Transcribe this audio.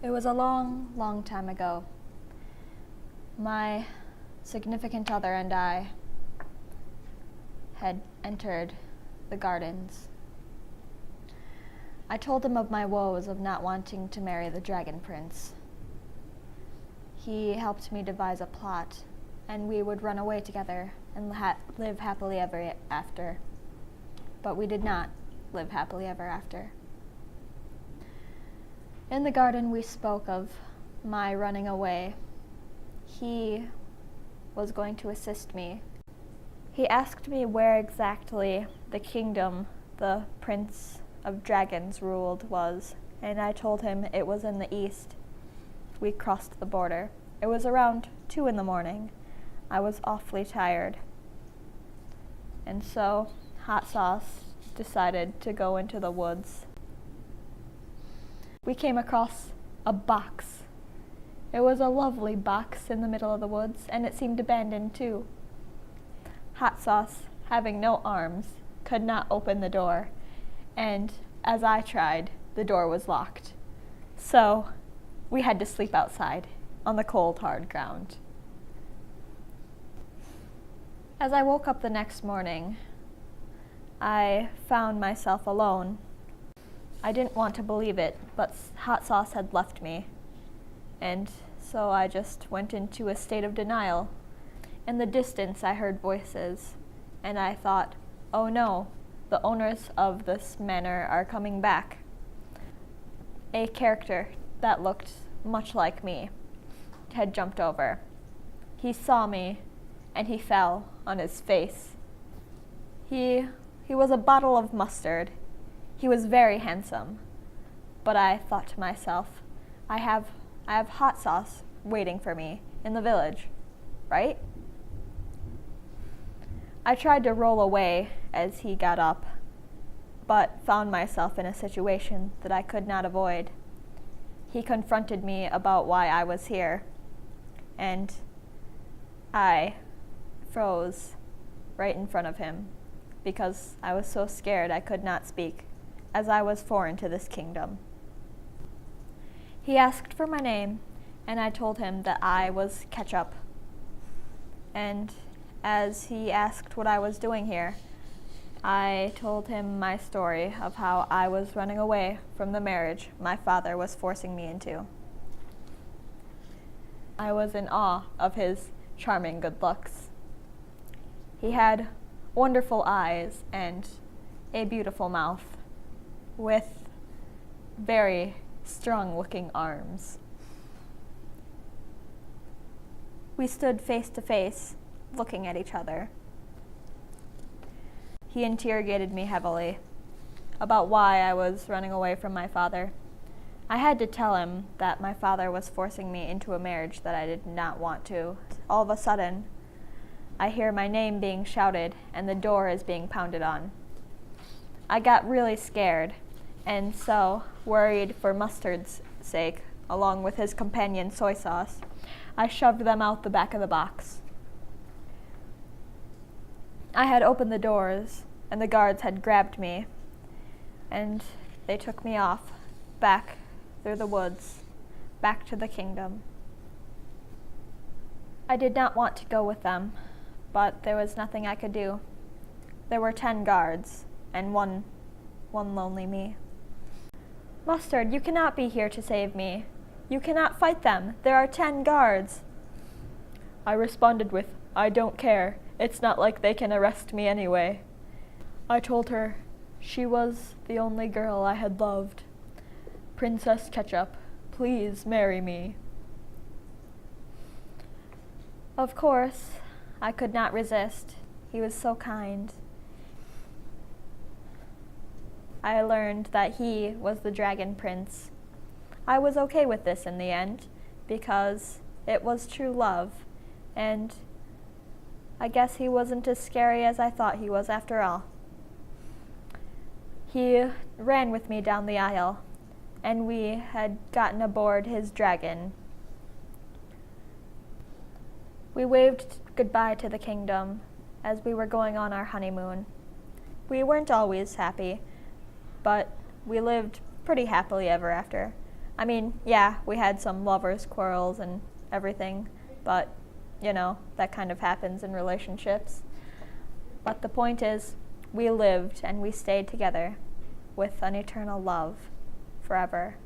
It was a long, long time ago. My significant other and I had entered the gardens. I told him of my woes of not wanting to marry the dragon prince. He helped me devise a plot, and we would run away together and live happily ever after. But we did not live happily ever after. In the garden we spoke of my running away. He was going to assist me. He asked me where exactly the kingdom the Prince of Dragons ruled was, and I told him it was in the east. We crossed the border. It was around 2 a.m. I was awfully tired. And so Hot Sauce decided to go into the woods. We came across a box. It was a lovely box in the middle of the woods, and it seemed abandoned too. Hot Sauce, having no arms, could not open the door, and as I tried, the door was locked. So we had to sleep outside on the cold, hard ground. As I woke up the next morning, I found myself alone. I didn't want to believe it, but Hot Sauce had left me, and so I just went into a state of denial. In the distance I heard voices, and I thought, oh no, the owners of this manor are coming back. A character that looked much like me had jumped over. He saw me, and he fell on his face. He was a bottle of mustard. He was very handsome, but I thought to myself, I have Hot Sauce waiting for me in the village, right? I tried to roll away as he got up, but found myself in a situation that I could not avoid. He confronted me about why I was here, and I froze right in front of him because I was so scared I could not speak, as I was foreign to this kingdom. He asked for my name, and I told him that I was Ketchup. And as he asked what I was doing here, I told him my story of how I was running away from the marriage my father was forcing me into. I was in awe of his charming good looks. He had wonderful eyes and a beautiful mouth, with very strong-looking arms. We stood face to face, looking at each other. He interrogated me heavily about why I was running away from my father. I had to tell him that my father was forcing me into a marriage that I did not want to. All of a sudden, I hear my name being shouted and the door is being pounded on. I got really scared, and so, worried for Mustard's sake, along with his companion Soy Sauce, I shoved them out the back of the box. I had opened the doors, and the guards had grabbed me, and they took me off, back through the woods, back to the kingdom. I did not want to go with them, but there was nothing I could do. There were 10 guards, and one lonely me. Mustard, you cannot be here to save me. You cannot fight them. There are 10 guards. I responded with, I don't care. It's not like they can arrest me anyway. I told her she was the only girl I had loved. Princess Ketchup, please marry me. Of course, I could not resist. He was so kind. I learned that he was the dragon prince. I was okay with this in the end, because it was true love, and I guess he wasn't as scary as I thought he was after all. He ran with me down the aisle, and we had gotten aboard his dragon. We waved goodbye to the kingdom as we were going on our honeymoon. We weren't always happy, but we lived pretty happily ever after. I mean, yeah, we had some lovers' quarrels and everything, but, that kind of happens in relationships. But the point is, we lived and we stayed together with an eternal love forever.